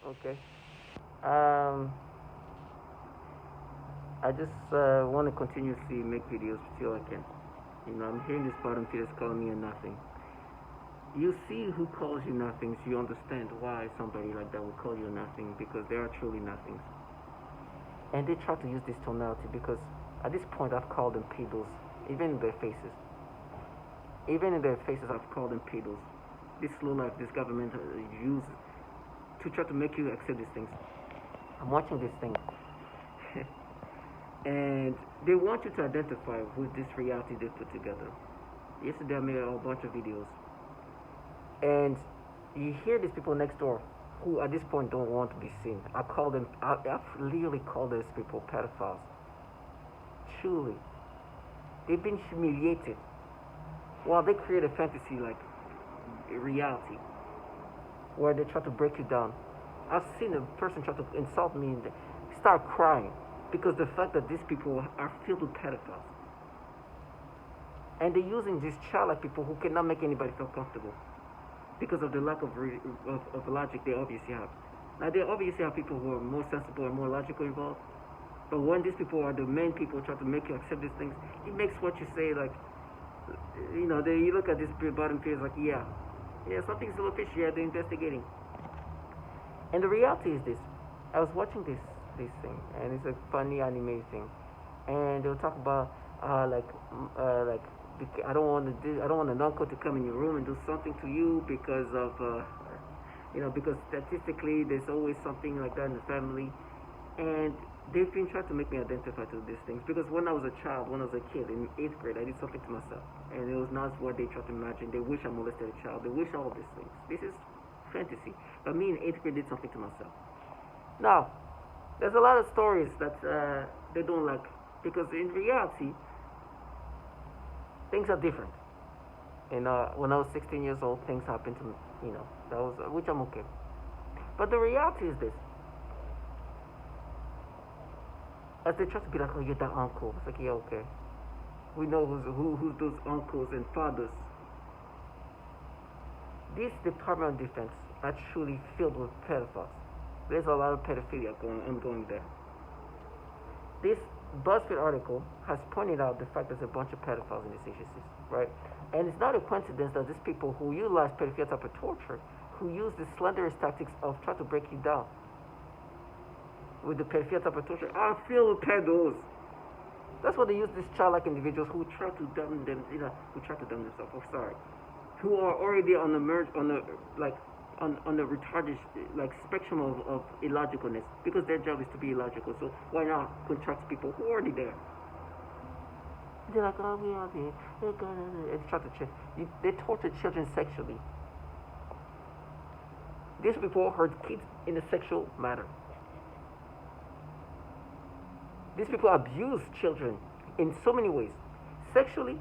Okay. Um, I just want to continuously make videos till I can. I'm hearing this bottom feeders calling me a nothing. You see who calls you nothings, you understand why somebody like that would call you nothing because they are truly nothings. And they try to use this tonality because at this point I've called them pedos, even in their faces. Even in their faces, I've called them pedos. This low life, this government use to try to make you accept these things. I'm watching this thing, and they want you to identify with this reality they put together. Yesterday, I made a bunch of videos, and you hear these people next door who, at this point, don't want to be seen. I call them. I've literally called these people pedophiles. Truly, they've been humiliated while they create a fantasy like a reality where they try to break you down. I've seen a person try to insult me and start crying because the fact that these people are filled with pedophiles. And they're using these childlike people who cannot make anybody feel comfortable because of the lack of logic they obviously have. Now, they obviously have people who are more sensible and more logical involved. But when these people are the main people trying to make you accept these things, it makes what you say like, you look at this bottom fears like, yeah, something's a little fishy. Yeah, they're investigating. And the reality is this: I was watching this thing, and it's a funny anime thing, and they'll talk about like I don't want an uncle to come in your room and do something to you because of because statistically there's always something like that in the family, and they've been trying to make me identify to these things because when I was a child, when I was a kid in 8th grade, I did something to myself, and it was not what they try to imagine. They wish I molested a child. They wish all these things. This is fantasy. But me in 8th grade did something to myself. Now, there's a lot of stories that they don't like because in reality, things are different. And when I was 16 years old, things happened to me. That was which I'm okay. But the reality is this: as they try to be like, oh, you're that uncle. It's like, yeah, okay. We know who's those uncles and fathers. This Department of Defense are truly filled with pedophiles. There's a lot of pedophilia ongoing there. This BuzzFeed article has pointed out the fact there's a bunch of pedophiles in these agencies, right? And it's not a coincidence that these people who utilize pedophilia type of torture, who use the slenderest tactics of trying to break you down with the pedophilia type of torture, are filled with pedos. That's what they use these childlike individuals who try to dumb them, who try to dumb themselves. Oh, sorry, who are already on the merge, on the like, on the retarded like spectrum of illogicalness because their job is to be illogical. So why not contract people who are already there? They're like, oh, we are there. They try to they torture children sexually. These people hurt kids in a sexual matter. These people abuse children in so many ways, sexually,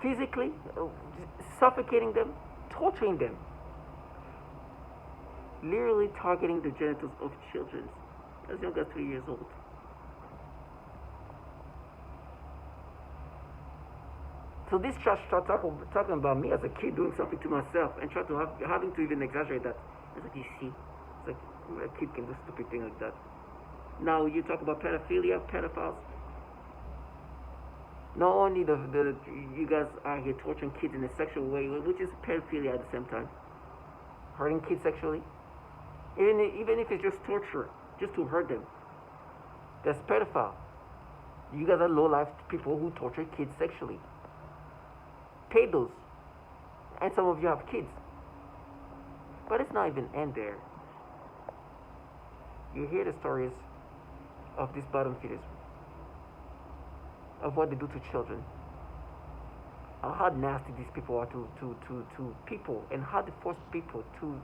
physically, suffocating them, torturing them, literally targeting the genitals of children as young as 3 years old. So this trash start talking about me as a kid doing something to myself and try to having to even exaggerate that. It's like, you see, it's like a kid can do stupid thing like that. Now you talk about pedophilia, pedophiles. Not only the you guys are here torturing kids in a sexual way, which is pedophilia at the same time, hurting kids sexually. Even if it's just torture, just to hurt them, that's pedophile. You guys are low-life people who torture kids sexually. Pedos, and some of you have kids. But it's not even end there. You hear the stories of these bottom feeders, of what they do to children, how nasty these people are to people, and how they force people to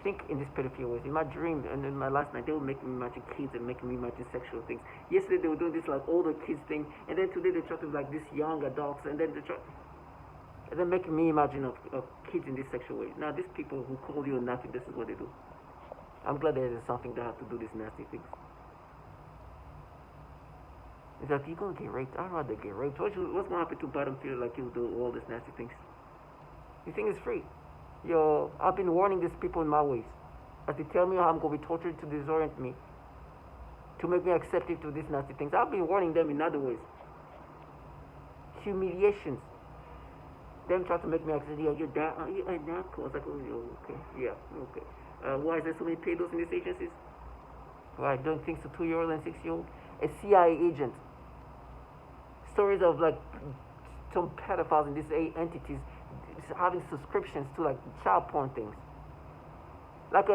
think in this pedophilia ways. In my dream and in my last night, they were making me imagine kids and making me imagine sexual things. Yesterday they were doing this like older kids thing, and then today they try to like this young adults, and then they're making me imagine of kids in this sexual way. Now these people who call you nothing, this is what they do. I'm glad there is something that have to do these nasty things. It's like, you're gonna get raped. I'd rather get raped. What's gonna happen to bottom feeder like you do all these nasty things? You think it's free? Yo, I've been warning these people in my ways. as they tell me how I'm going to be tortured to disorient me, to make me acceptive to these nasty things. I've been warning them in other ways. Humiliations. Them trying to make me accept, yeah, you're that, you're not cool. I was like, oh, okay, yeah, okay. Why is there so many pedos in these agencies? Why doing things to 2-year-old and 6-year-old? A CIA agent. Stories of like some pedophiles in these entities having subscriptions to like child porn things. Like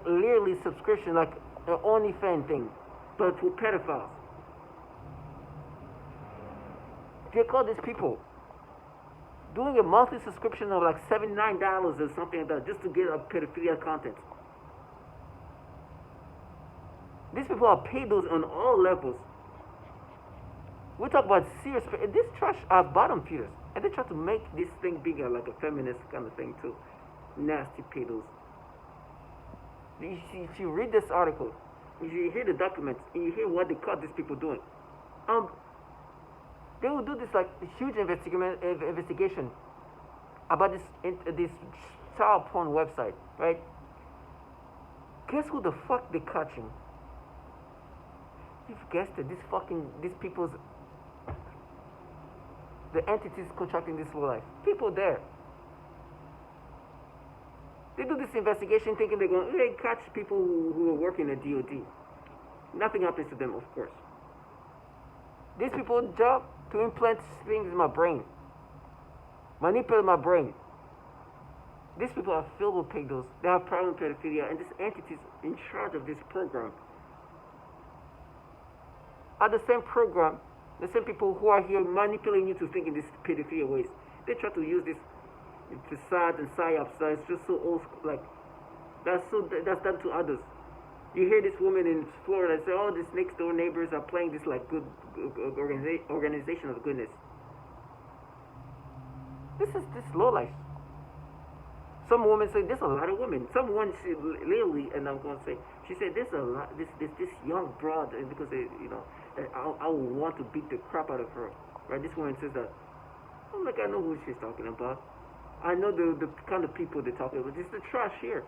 literally subscription, like an OnlyFans thing, but for pedophiles. They call these people doing a monthly subscription of like $79 or something like that just to get a pedophilia content. These people are pedos on all levels. We talk about serious. This trash are bottom feeders, and they try to make this thing bigger, like a feminist kind of thing too. Nasty pedos. If you read this article, if you hear the documents, and you hear what they caught these people doing, they will do this like huge investigation about this child porn website, right? Guess who the fuck they catching? You've guessed it. These people's, the entities contracting this Lowlife, people there. They do this investigation thinking they're going to catch people who are working at DOD. Nothing happens to them, of course. These people's job to implant things in my brain, manipulate my brain. These people are filled with pedos. They have problem pedophilia, and this entity is in charge of this program. At the same program, the same people who are here manipulating you to think in these pedophilia ways, they try to use this facade and psyops that is just so old school, like that's done to others. You hear this woman in Florida say, "Oh, these next door neighbors are playing this like good organization of goodness." This low life. Some women say there's a lot of women. Someone she literally, and I'm going to say, she said there's a lot. This young broad, and because they, I would want to beat the crap out of her. Right? This woman says that. I'm like, I know who she's talking about. I know the kind of people they're talking about. This is the trash here.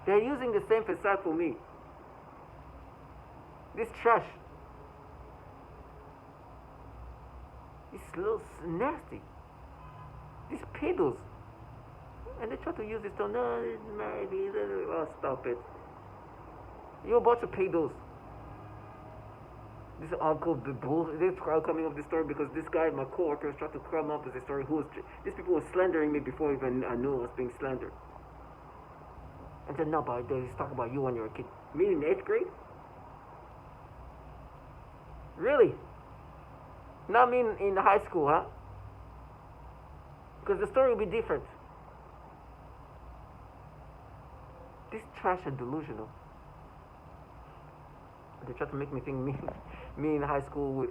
They're using the same facade for me. This trash. It's little nasty. These pedos. And they try to use this to, no, maybe, oh, stop it. You're a bunch of pedos. This uncle, the bull, they're coming up with this story because this guy, my coworker, tried to come up with this story. These people were slandering me before even I knew I was being slandered. And said, no, but they talk about you when you were a kid. Me in 8th grade? Really? Not me in high school, huh? Because the story will be different. This trash are delusional. They try to make me think me in high school with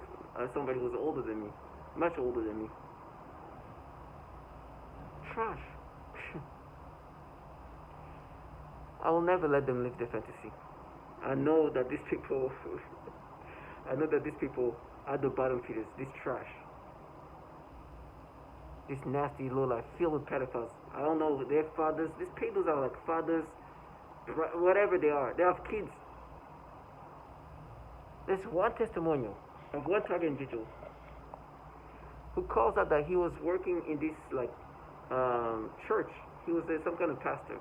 somebody who's older than me, much older than me. Trash. I will never let them live their fantasy. I know that these people are the bottom feeders. This trash. This nasty low life filled with pedophiles. I don't know, their fathers. These pedos are like fathers, whatever they are. They have kids. There's one testimonial of one target individual who calls out that he was working in this like church. He was some kind of pastor.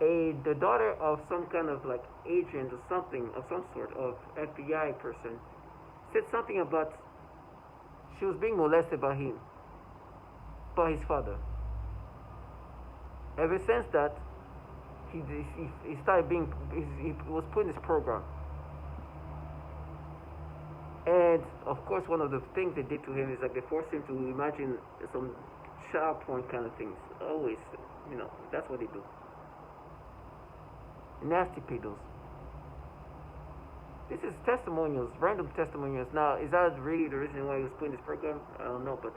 The daughter of some kind of like agent or something of some sort of FBI person said something about she was being molested by him, by his father. Ever since that, he started being, he was put in this program. And of course, one of the things they did to him is like they forced him to imagine some child porn kind of things. Always, that's what they do. Nasty pedos. This is testimonials, random testimonials. Now, is that really the reason why he was put in this program? I don't know, but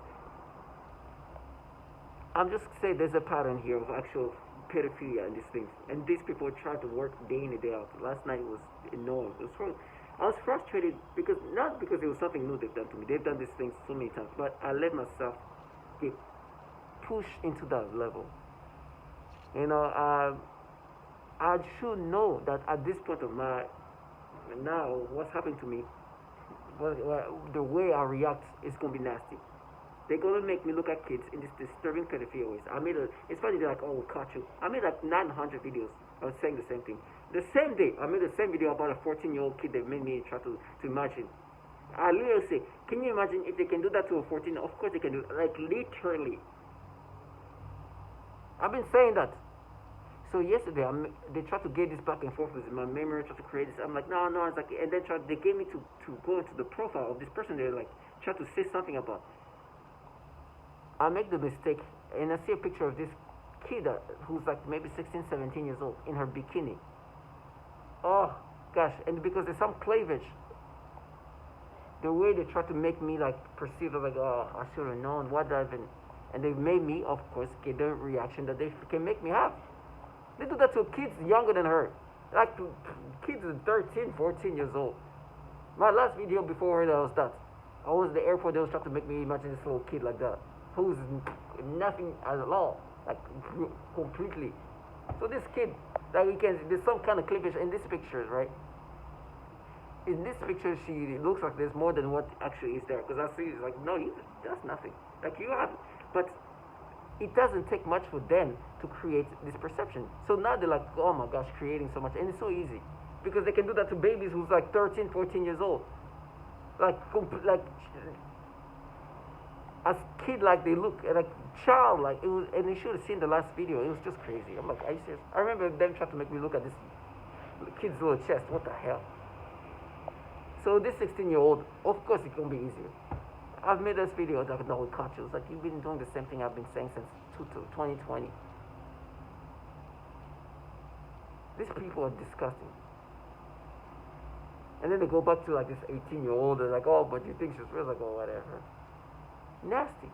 I'm just saying there's a pattern here of actual pedophilia and these things. And these people try to work day in and day out. Last night was enormous. I was frustrated not because it was something new they've done to me. They've done these things so many times, but I let myself get pushed into that level. You know, I should know that at this point of my now, what's happened to me, the way I react is gonna be nasty. They're gonna make me look at kids in this disturbing pedophilia ways. It's funny, they're like, oh, we'll catch you. I made like 900 videos. I was saying the same thing. The same day, I made the same video about a 14-year-old kid that made me try to imagine. I literally say, can you imagine if they can do that to a 14? Of course they can do it. Like, literally. I've been saying that. So yesterday, they tried to get this back and forth with my memory, tried to create this. I'm like, no. It's like, and then they gave me to go into the profile of this person. They like try to say something about. I make the mistake, and I see a picture of this kid who's like maybe 16, 17 years old in her bikini. Oh gosh! And because there's some cleavage, the way they try to make me like perceive it, like, oh, I should have known what I've been, and they made me, of course, get the reaction that they can make me have. They do that to kids younger than her. Like to kids 13, 14 years old. My last video before that was that. I was at the airport, they was trying to make me imagine this little kid like that. Who's nothing at all. Like completely. So this kid, like there's some kind of cleavage in this picture, right? In this picture, she looks like there's more than what actually is there. Because I see, it's like, no, that's nothing. Like you have, but it doesn't take much for them to create this perception. So now they're like, oh my gosh, creating so much. And it's so easy. Because they can do that to babies who's like 13, 14 years old. Like as kid, like they look, like child, like it was, and you should have seen the last video. It was just crazy. I'm like, are you serious? I remember them trying to make me look at this kid's little chest. What the hell? So this 16-year-old, of course it's going to be easier. I've made this video that no, we caught you. It's like you've been doing the same thing I've been saying since 2020. These people are disgusting. And then they go back to like this 18-year-old. They're like, oh, but you think she's real? Like, oh, whatever. Nasty.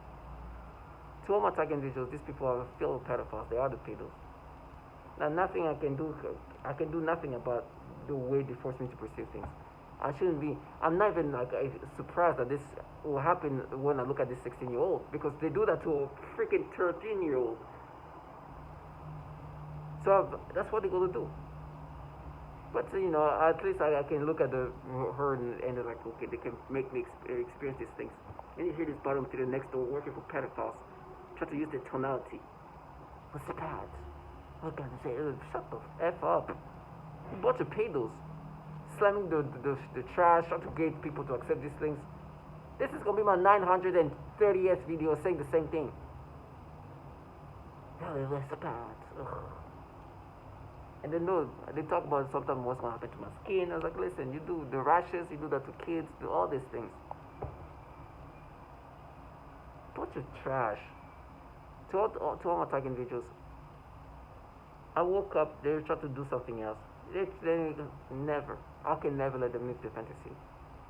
To all my tag individuals, these people are filled with pedophiles. They are the pedos. Now, nothing I can do. I can do nothing about the way they force me to perceive things. I shouldn't be. I'm not even like surprised that this will happen when I look at this 16-year-old because they do that to a freaking 13-year-old. So that's what they're gonna do. But you know, at least I can look at her and they're like, okay, they can make me experience these things. And you hear this bottom to the next door working for pedophiles, try to use their tonality. What's that? What can I say? Shut the f up! A bunch of pedos. Slamming the trash, trying to get people to accept these things. This is going to be my 930th video saying the same thing. And then they talk about sometimes what's going to happen to my skin. I was like, listen, you do the rashes, you do that to kids, do all these things. Bunch of trash. To all my tagging videos, I woke up, they were trying to do something else. They never. I can never let them live their fantasy.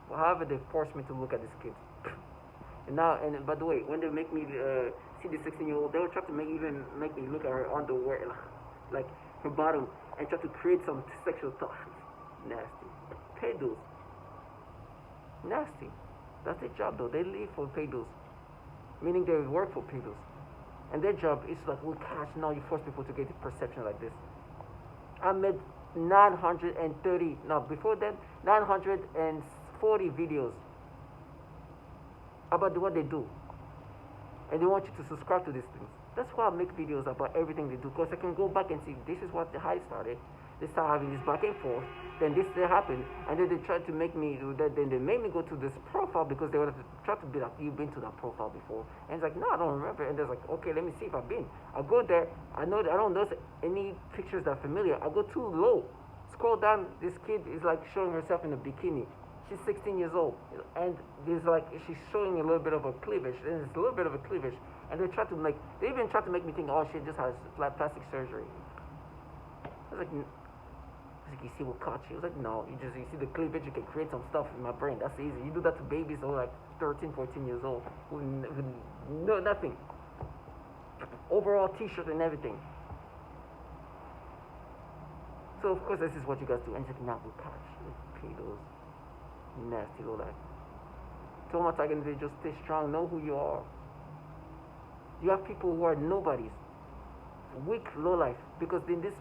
However, they force me to look at these kids. And now, and by the way, when they make me see the 16-year-old, they will try to make me look at her underwear, like her bottom, and try to create some sexual thoughts. Nasty. Pedos. Nasty. That's their job, though. They live for pedos, meaning they work for pedos, and their job is like, well, gosh, now you force people to get a perception like this. I made 930, no, before then, 940 videos about what they do. And they want you to subscribe to these things. That's why I make videos about everything they do, because I can go back and see this is how it started. They start having this back and forth, then this happened, and then they tried to make me, then they made me go to this profile because they would try to be like, you've been to that profile before. And it's like, no, I don't remember. And they're like, okay, let me see if I've been. I go there, I don't notice any pictures that are familiar. I go too low. Scroll down, this kid is like showing herself in a bikini. She's 16 years old, and there's like, she's showing a little bit of a cleavage, and it's a little bit of a cleavage, and they even try to make me think, oh, she just has plastic surgery. I was like, you see what caught you? I was like, no, you see the cleavage, you can create some stuff in my brain. That's easy. You do that to babies who are like 13, 14 years old, who know nothing. Overall t-shirt and everything. So of course this is what you guys do. And it's like, now we catch pedos. Nasty little life. So much I can say, just stay strong, know who you are. You have people who are nobodies. weak low life, because in this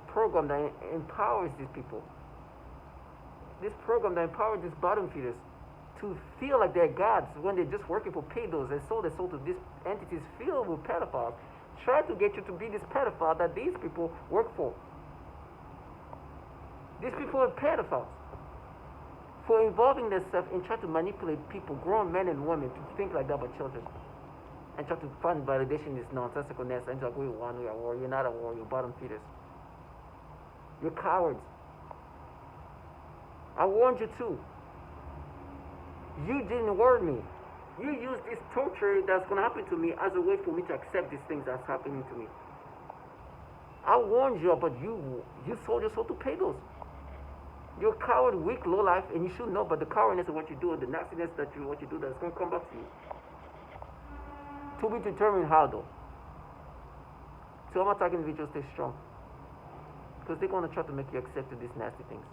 program that empowers these people, this program that empowers these bottom feeders to feel like they're gods when they're just working for pedos and sold their soul to these entities filled with pedophiles, try to get you to be this pedophile that these people work for. These people are pedophiles for involving themselves in trying to manipulate people, grown men and women, to think like that about children, and try to find validation in this nonsensicalness and to agree with one, you're a warrior, you're not a warrior, you're bottom feeders. You're cowards. I warned you too. You didn't warn me. You used this torture that's going to happen to me as a way for me to accept these things that's happening to me. I warned you, but you sold your soul to pedos. You're a coward, weak, low life, and you should know, but the cowardness of what you do, and the nastiness what you do, that's going to come back to you. To be determined how, though. So I'm attacking individuals, stay strong. Because they're going to try to make you accept these nasty things.